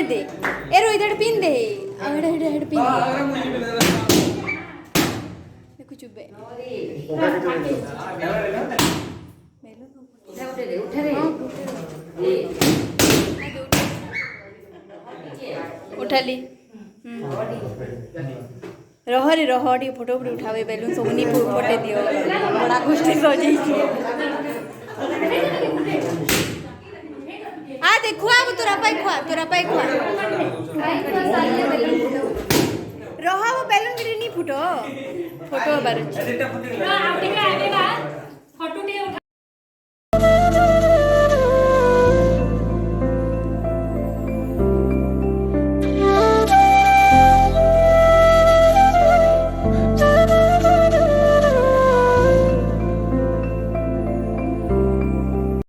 दे ए रो इधर पिन दे अड़ अड़ अड़ पिन देखो चुबे उठा ली रह टे फोटो फटे उठावे बेलून सब नहीं फटे दियो बड़ा गोष्ठी सजे आ देखो अब तोरा पाई खुआ रहा वो बेलून गिरी नहीं फुटो फोटो बार